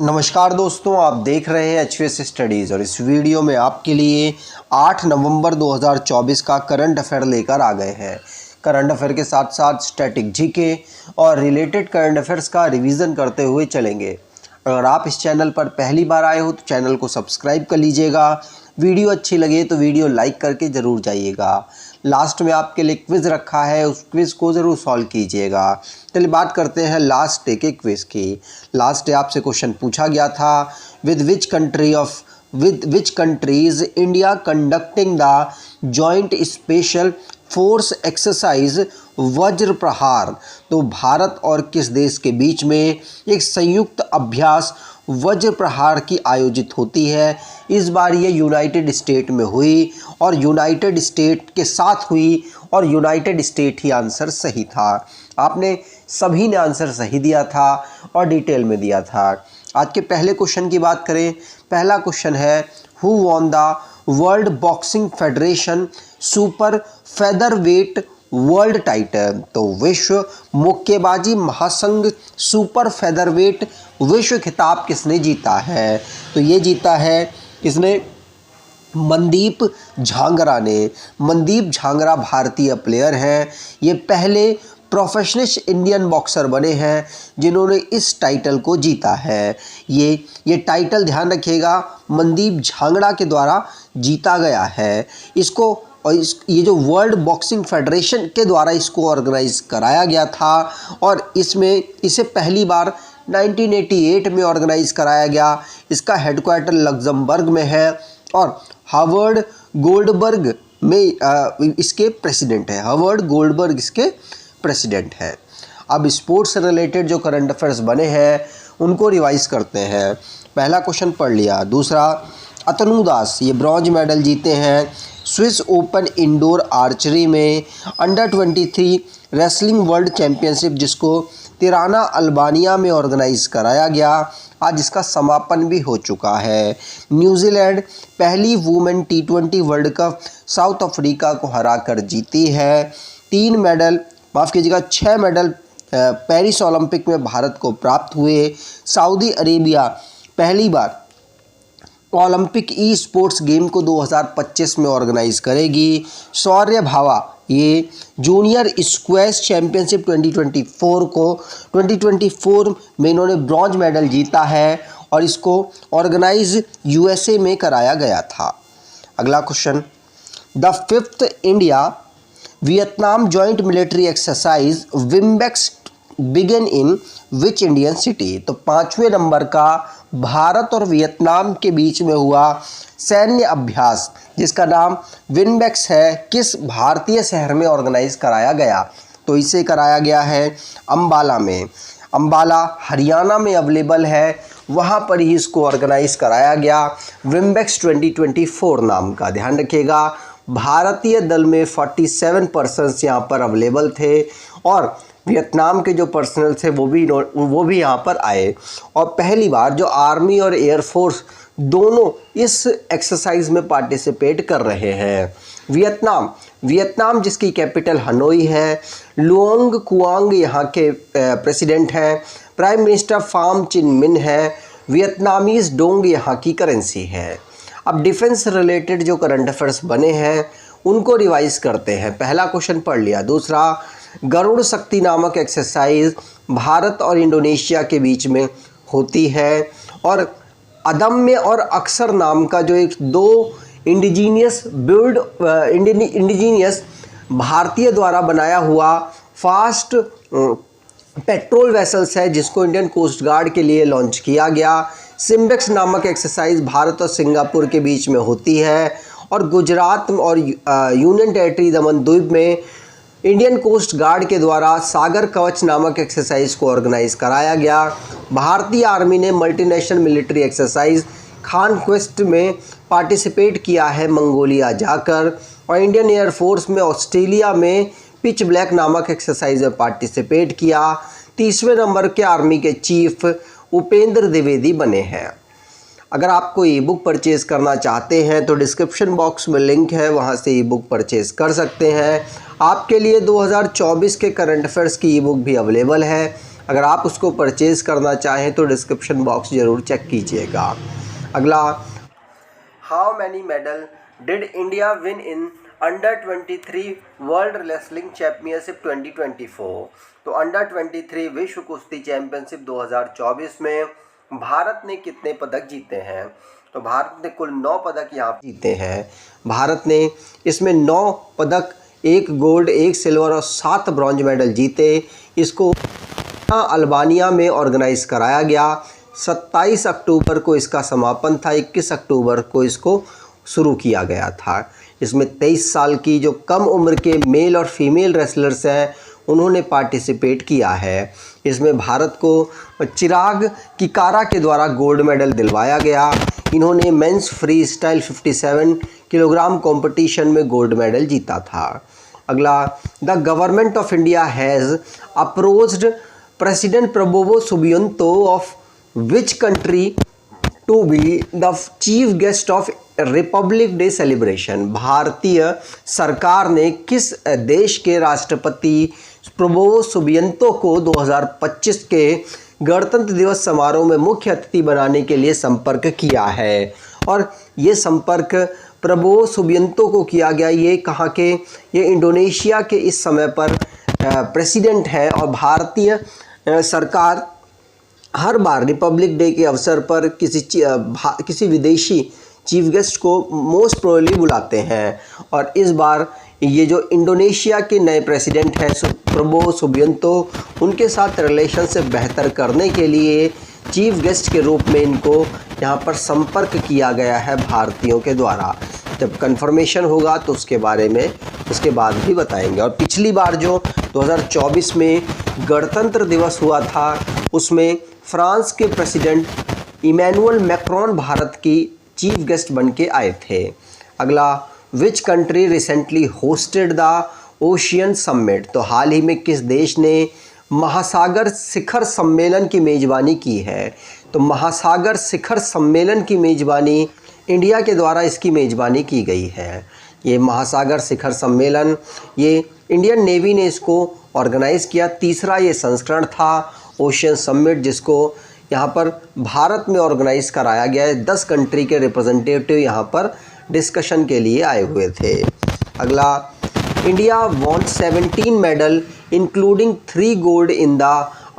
नमस्कार दोस्तों, आप देख रहे हैं एचवीएस स्टडीज़ और इस वीडियो में आपके लिए 8 नवंबर 2024 का करंट अफेयर लेकर आ गए हैं। करंट अफेयर के साथ साथ स्टैटिक जीके और रिलेटेड करंट अफेयर्स का रिवीजन करते हुए चलेंगे। अगर आप इस चैनल पर पहली बार आए हो तो चैनल को सब्सक्राइब कर लीजिएगा। वीडियो अच्छी लगे तो वीडियो लाइक करके ज़रूर जाइएगा। लास्ट में आपके लिए क्विज़ रखा है, उस क्विज़ को ज़रूर सॉल्व कीजिएगा। चलिए बात करते हैं लास्ट डे के क्विज़ की। लास्ट डे आपसे क्वेश्चन पूछा गया था, with which countries India conducting the joint special force exercise वज्र प्रहार। तो भारत और किस देश के बीच में एक संयुक्त अभ्यास वज्र प्रहार की आयोजित होती है। इस बार ये यूनाइटेड स्टेट में हुई और यूनाइटेड स्टेट के साथ हुई और यूनाइटेड स्टेट ही आंसर सही था। आपने सभी ने आंसर सही दिया था और डिटेल में दिया था। आज के पहले क्वेश्चन की बात करें। पहला क्वेश्चन है, who won the world boxing federation super featherweight world title. तो विश्व मुक्केबाजी महासंघ सुपर फेदरवेट विश्व खिताब किसने जीता है? तो ये जीता है किसने? मनदीप झांगरा ने। मनदीप झांगरा भारतीय प्लेयर हैं। ये पहले प्रोफेशनल इंडियन बॉक्सर बने हैं जिन्होंने इस टाइटल को जीता है। ये टाइटल ध्यान रखिएगा, मनदीप झांगरा के द्वारा जीता गया है। इसको और ये जो वर्ल्ड बॉक्सिंग फेडरेशन के द्वारा इसको ऑर्गेनाइज कराया गया था और इसे पहली बार 1988 में ऑर्गेनाइज कराया गया। इसका हेडक्वार्टर लग्जमबर्ग में है और हावर्ड गोल्डबर्ग में इसके प्रेसिडेंट है। हावर्ड गोल्डबर्ग इसके प्रेसिडेंट है। अब स्पोर्ट्स से रिलेटेड जो करंट अफेयर्स बने हैं उनको रिवाइज करते हैं। पहला क्वेश्चन पढ़ लिया। दूसरा, अतनु दास ये ब्रॉन्ज मेडल जीते हैं स्विस ओपन इंडोर आर्चरी में अंडर 23 रेसलिंग वर्ल्ड चैंपियनशिप, जिसको तिराना अल्बानिया में ऑर्गेनाइज कराया गया। आज इसका समापन भी हो चुका है। न्यूजीलैंड पहली women T20 world cup south Africa को हराकर जीती है। 6 मेडल पेरिस ओलंपिक में भारत को प्राप्त हुए। सऊदी अरेबिया पहली बार ओलंपिक ई स्पोर्ट्स गेम को 2025 में ऑर्गेनाइज करेगी। शौर्य भावा ये जूनियर स्क्वैश चैंपियनशिप 2024 में इन्होंने ब्रॉन्ज मेडल जीता है और इसको ऑर्गेनाइज USA में कराया गया था। अगला question, the 5th India Vietnam joint military exercise VINBAX began in which Indian city. तो 5वें नंबर का भारत और वियतनाम के बीच में हुआ सैन्य अभ्यास जिसका नाम विम्बेक्स है, किस भारतीय शहर में ऑर्गेनाइज कराया गया? तो इसे कराया गया है अंबाला में। अंबाला हरियाणा में अवेलेबल है, वहाँ पर ही इसको ऑर्गेनाइज कराया गया। विम्बेक्स 2024 नाम का। ध्यान रखिएगा, भारतीय दल में 47 पर्सन्स यहाँ पर अवेलेबल थे और वियतनाम के जो पर्सनल थे वो भी यहाँ पर आए। और पहली बार जो आर्मी और एयरफोर्स दोनों इस एक्सरसाइज में पार्टिसिपेट कर रहे हैं। वियतनाम जिसकी कैपिटल हनोई है। लुओंग कुआंग यहाँ के प्रेसिडेंट हैं। प्राइम मिनिस्टर फाम चिन मिन है। वियतनामीज डोंग यहाँ की करेंसी है। अब डिफेंस रिलेटेड जो करंट अफेयर्स बने हैं उनको रिवाइज करते हैं। पहला क्वेश्चन पढ़ लिया। दूसरा, गरुड़ शक्ति नामक एक्सरसाइज भारत और इंडोनेशिया के बीच में होती है और अदम्य और अक्सर नाम का जो दो इंडिजीनियस भारतीय द्वारा बनाया हुआ फास्ट पेट्रोल वेसल्स है जिसको इंडियन कोस्ट गार्ड के लिए लॉन्च किया गया। सिम्बेक्स नामक एक्सरसाइज भारत और सिंगापुर के बीच में होती है और गुजरात और यूनियन टेरिटरी दमन द्वीप में इंडियन कोस्ट गार्ड के द्वारा सागर कवच नामक एक्सरसाइज को ऑर्गेनाइज कराया गया। भारतीय आर्मी ने multinational military exercise Khan quest में पार्टिसिपेट किया है मंगोलिया जाकर और इंडियन एयरफोर्स में ऑस्ट्रेलिया में पिच ब्लैक नामक एक्सरसाइज में पार्टिसिपेट किया। 30वें नंबर के आर्मी के चीफ उपेंद्र द्विवेदी बने हैं। अगर आपको ई बुक परचेज़ करना चाहते हैं तो डिस्क्रिप्शन बॉक्स में लिंक है, वहां से ई बुक परचेज़ कर सकते हैं। आपके लिए 2024 के करंट अफेयर्स की ई बुक भी अवेलेबल है। अगर आप उसको परचेज़ करना चाहें तो डिस्क्रिप्शन बॉक्स ज़रूर चेक कीजिएगा। अगला, how many medal did India win in under 23 world wrestling championship 2024। तो अंडर 23 विश्व कुश्ती चैंपियनशिप 2024 में भारत ने कितने पदक जीते हैं? तो भारत ने कुल 9 पदक यहाँ जीते हैं। भारत ने इसमें 9 पदक, 1 गोल्ड, 1 सिल्वर और 7 ब्रॉन्ज मेडल जीते। इसको अल्बानिया में ऑर्गेनाइज कराया गया। 27 अक्टूबर को इसका समापन था, 21 अक्टूबर को इसको शुरू किया गया था। इसमें 23 साल की जो कम उम्र के मेल और फीमेल रेसलर्स हैं उन्होंने पार्टिसिपेट किया है। इसमें भारत को चिराग किकारा के द्वारा गोल्ड मेडल दिलवाया गया। इन्होंने men's free style 57 kilogram competition में गोल्ड मेडल जीता था। अगला, the government of India has approached president Prabowo Subianto of which country to be the chief guest of Republic Day celebration. भारतीय सरकार ने किस देश के राष्ट्रपति प्रबोवो सुबियांतो को 2025 के गणतंत्र दिवस समारोह में मुख्य अतिथि बनाने के लिए संपर्क किया है? और ये संपर्क प्रबोवो सुबियांतो को किया गया। ये कहाँ के? ये इंडोनेशिया के इस समय पर प्रेसिडेंट हैं। और भारतीय सरकार हर बार रिपब्लिक डे के अवसर पर किसी विदेशी चीफ गेस्ट को मोस्ट प्रोबेबली बुलाते हैं। और इस बार ये जो इंडोनेशिया के नए प्रेसिडेंट हैं प्रबोवो सुबियांतो, उनके साथ रिलेशन से बेहतर करने के लिए चीफ गेस्ट के रूप में इनको यहाँ पर संपर्क किया गया है भारतीयों के द्वारा। जब कंफर्मेशन होगा तो उसके बारे में उसके बाद भी बताएंगे। और पिछली बार जो 2024 में गणतंत्र दिवस हुआ था उसमें फ्रांस के प्रेसिडेंट इमैनुअल मैक्रोन भारत की चीफ गेस्ट बन के आए थे। अगला, which country recently hosted the ocean summit. तो हाल ही में किस देश ने महासागर शिखर सम्मेलन की मेज़बानी की है? तो महासागर शिखर सम्मेलन की मेज़बानी इंडिया के द्वारा इसकी मेज़बानी की गई है। ये महासागर शिखर सम्मेलन ये इंडियन नेवी ने इसको ऑर्गेनाइज़ किया। तीसरा ये संस्करण था ओशियन समिट, जिसको यहाँ पर भारत में ऑर्गेनाइज़ कराया गया है। 10 कंट्री के रिप्रेजेंटेटिव यहाँ पर डिस्कशन के लिए आए हुए थे। अगला, India won 17 medal including 3 gold in the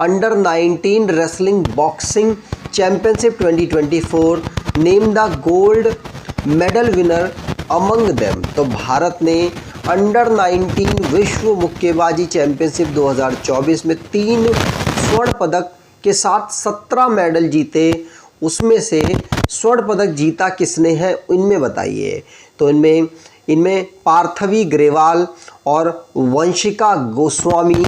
under 19 wrestling boxing championship 2024। Name the gold medal winner among them. तो भारत ने अंडर 19 विश्व मुक्केबाजी चैंपियनशिप 2024 में 3 स्वर्ण पदक के साथ 17 मेडल जीते। उसमें से स्वर्ण पदक जीता किसने है, इनमें बताइए। तो इनमें पार्थवी ग्रेवाल और वंशिका गोस्वामी,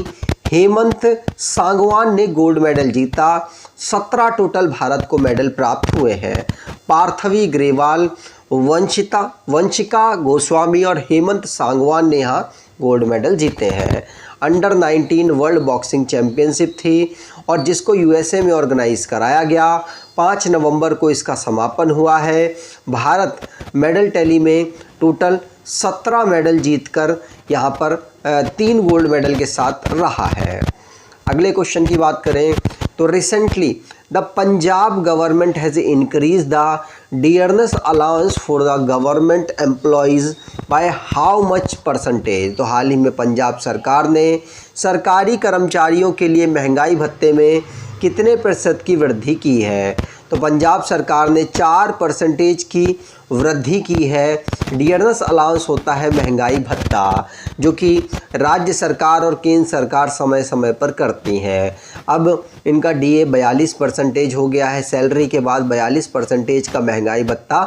हेमंत सांगवान ने गोल्ड मेडल जीता। 17 टोटल भारत को मेडल प्राप्त हुए हैं। पार्थवी ग्रेवाल, वंशिका गोस्वामी और हेमंत सांगवान ने यहाँ गोल्ड मेडल जीते हैं। अंडर 19 वर्ल्ड बॉक्सिंग चैंपियनशिप थी और जिसको यूएसए में ऑर्गेनाइज कराया गया। 5 नवंबर को इसका समापन हुआ है। भारत मेडल टैली में टोटल 17 मेडल जीतकर यहाँ पर 3 गोल्ड मेडल के साथ रहा है। अगले क्वेश्चन की बात करें तो recently the Punjab government has increase the dearness allowance for the government employees by how much percentage. तो हाल ही में पंजाब सरकार ने सरकारी कर्मचारियों के लिए महंगाई भत्ते में कितने प्रतिशत की वृद्धि की है? तो पंजाब सरकार ने 4% की वृद्धि की है। डियरनेस अलाउंस होता है महंगाई भत्ता, जो कि राज्य सरकार और केंद्र सरकार समय समय पर करती हैं। अब इनका डीए 42% हो गया है। सैलरी के बाद 42% का महंगाई भत्ता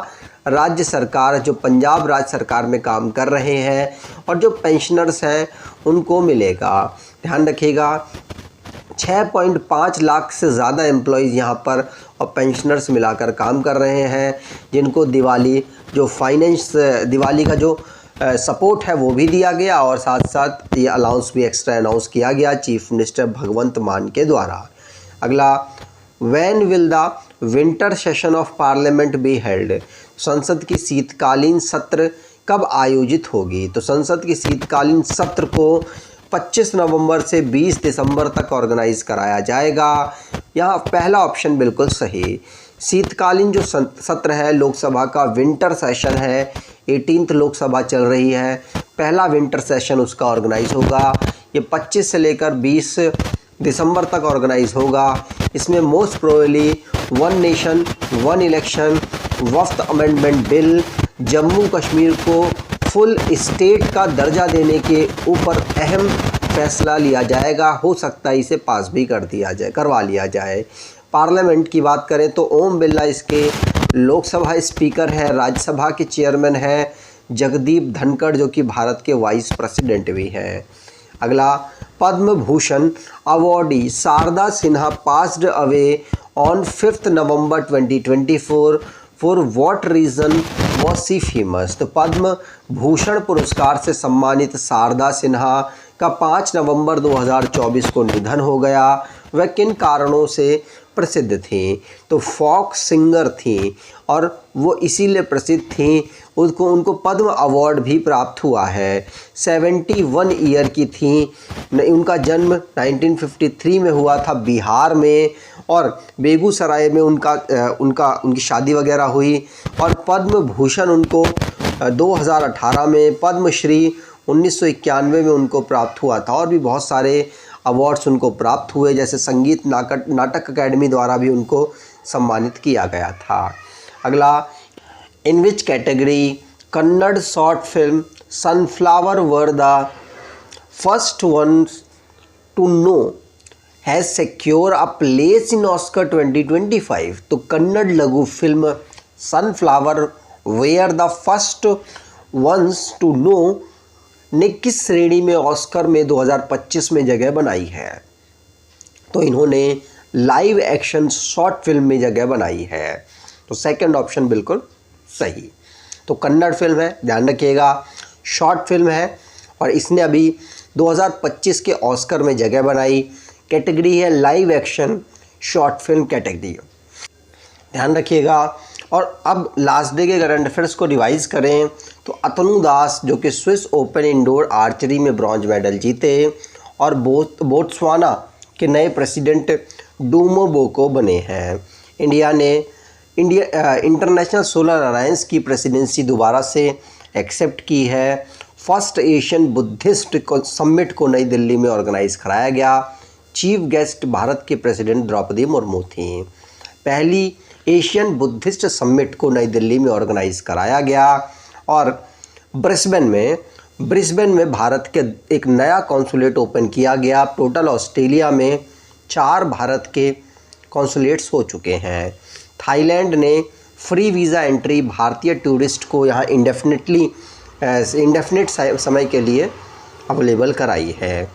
राज्य सरकार, जो पंजाब राज्य सरकार में काम कर रहे हैं और जो पेंशनर्स हैं उनको मिलेगा। ध्यान रखिएगा, 6.5 लाख से ज़्यादा एम्प्लॉयज़ यहाँ पर और पेंशनर्स मिलाकर काम कर रहे हैं, जिनको दिवाली का जो सपोर्ट है वो भी दिया गया और साथ साथ ये अलाउंस भी एक्स्ट्रा अनाउंस किया गया चीफ मिनिस्टर भगवंत मान के द्वारा। अगला, when will the winter session of parliament be held. संसद की शीतकालीन सत्र कब आयोजित होगी? तो संसद की शीतकालीन सत्र को 25 नवंबर से 20 दिसंबर तक ऑर्गेनाइज कराया जाएगा। यहाँ पहला ऑप्शन बिल्कुल सही। शीतकालीन जो सत्र है लोकसभा का, विंटर सेशन है, 18th लोकसभा चल रही है, पहला विंटर सेशन उसका ऑर्गेनाइज होगा। ये 25 से लेकर 20 दिसंबर तक ऑर्गेनाइज होगा। इसमें most probably one nation one election, वफ्त अमेंडमेंट बिल, जम्मू कश्मीर को फुल स्टेट का दर्जा देने के ऊपर अहम फैसला लिया जाएगा। हो सकता है इसे पास भी करवा लिया जाए। पार्लियामेंट की बात करें तो ओम बिरला इसके लोकसभा स्पीकर है, राज्यसभा के चेयरमैन है जगदीप धनखड़ जो कि भारत के वाइस प्रेसिडेंट भी हैं। अगला, Padma Bhushan awardee Sharda Sinha passed away on 5 November 2024 for what reason was she famous. तो पद्म भूषण पुरस्कार से सम्मानित शारदा सिन्हा का 5 नवंबर 2024 को निधन हो गया। वह किन कारणों से प्रसिद्ध थीं? तो फोक सिंगर थीं और वो इसीलिए प्रसिद्ध थीं, उनको पद्म अवार्ड भी प्राप्त हुआ है। 71 ईयर की थीं। उनका जन्म 1953 में हुआ था बिहार में और बेगूसराय में उनकी शादी वगैरह हुई और पद्म भूषण उनको 2018 में, पद्मश्री 1991 में उनको प्राप्त हुआ था और भी बहुत सारे अवार्ड्स उनको प्राप्त हुए, जैसे संगीत नाटक अकेडमी द्वारा भी उनको सम्मानित किया गया था। अगला, in which category Kannada short film Sunflower were the first ones to know has secure a place in Oscar 2025। तो कन्नड़ लघु film Sunflower were the first ones to know ने किस श्रेणी में ऑस्कर में 2025 में जगह बनाई है? तो इन्होंने लाइव एक्शन शॉर्ट फिल्म में जगह बनाई है। तो सेकंड ऑप्शन बिल्कुल सही। तो कन्नड़ फिल्म है, ध्यान रखिएगा, शॉर्ट फिल्म है और इसने अभी 2025 के ऑस्कर में जगह बनाई। कैटेगरी है live action short film category, ध्यान रखिएगा। और अब लास्ट डे के करंट अफेयर्स को रिवाइज करें तो अतनु दास जो कि स्विस ओपन इंडोर आर्चरी में ब्रॉन्ज मेडल जीते और बोत्सवाना के नए प्रेसिडेंट डूमो बोको बने हैं। इंडिया ने इंटरनेशनल सोलर अलायंस की प्रेसिडेंसी दोबारा से एक्सेप्ट की है। फर्स्ट एशियन बुद्धिस्ट समिट को नई दिल्ली में ऑर्गेनाइज कराया गया। चीफ गेस्ट भारत के प्रेसिडेंट द्रौपदी मुर्मू थीं। पहली एशियन बुद्धिस्ट समिट को नई दिल्ली में ऑर्गेनाइज कराया गया और ब्रिस्बेन में भारत के एक नया कॉन्सुलेट ओपन किया गया। टोटल ऑस्ट्रेलिया में 4 भारत के कॉन्सुलेट्स हो चुके हैं। थाईलैंड ने फ्री वीज़ा एंट्री भारतीय टूरिस्ट को यहाँ इंडेफिनिट समय के लिए अवेलेबल कराई है।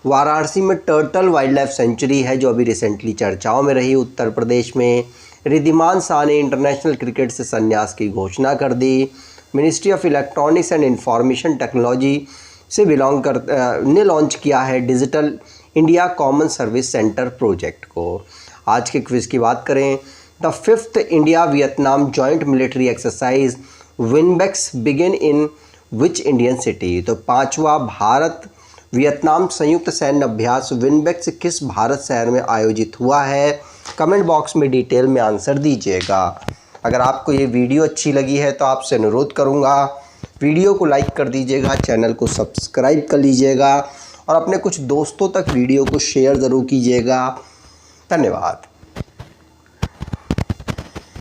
वाराणसी में टर्टल वाइल्ड लाइफ सेंचुरी है जो अभी रिसेंटली चर्चाओं में रही। उत्तर प्रदेश में रिद्धिमान शाह ने इंटरनेशनल क्रिकेट से संन्यास की घोषणा कर दी। Ministry of electronics and information technology से ने लॉन्च किया है digital India common service centre project को। आज के क्विज़ की बात करें, the 5th India Vietnam joint military exercise VINBAX begin in which Indian city. तो 5वां भारत वियतनाम संयुक्त सैन्य अभ्यास विनबेक्स किस भारत शहर में आयोजित हुआ है? कमेंट बॉक्स में डिटेल में आंसर दीजिएगा। अगर आपको ये वीडियो अच्छी लगी है तो आपसे अनुरोध करूँगा वीडियो को लाइक कर दीजिएगा, चैनल को सब्सक्राइब कर लीजिएगा और अपने कुछ दोस्तों तक वीडियो को शेयर ज़रूर कीजिएगा। धन्यवाद।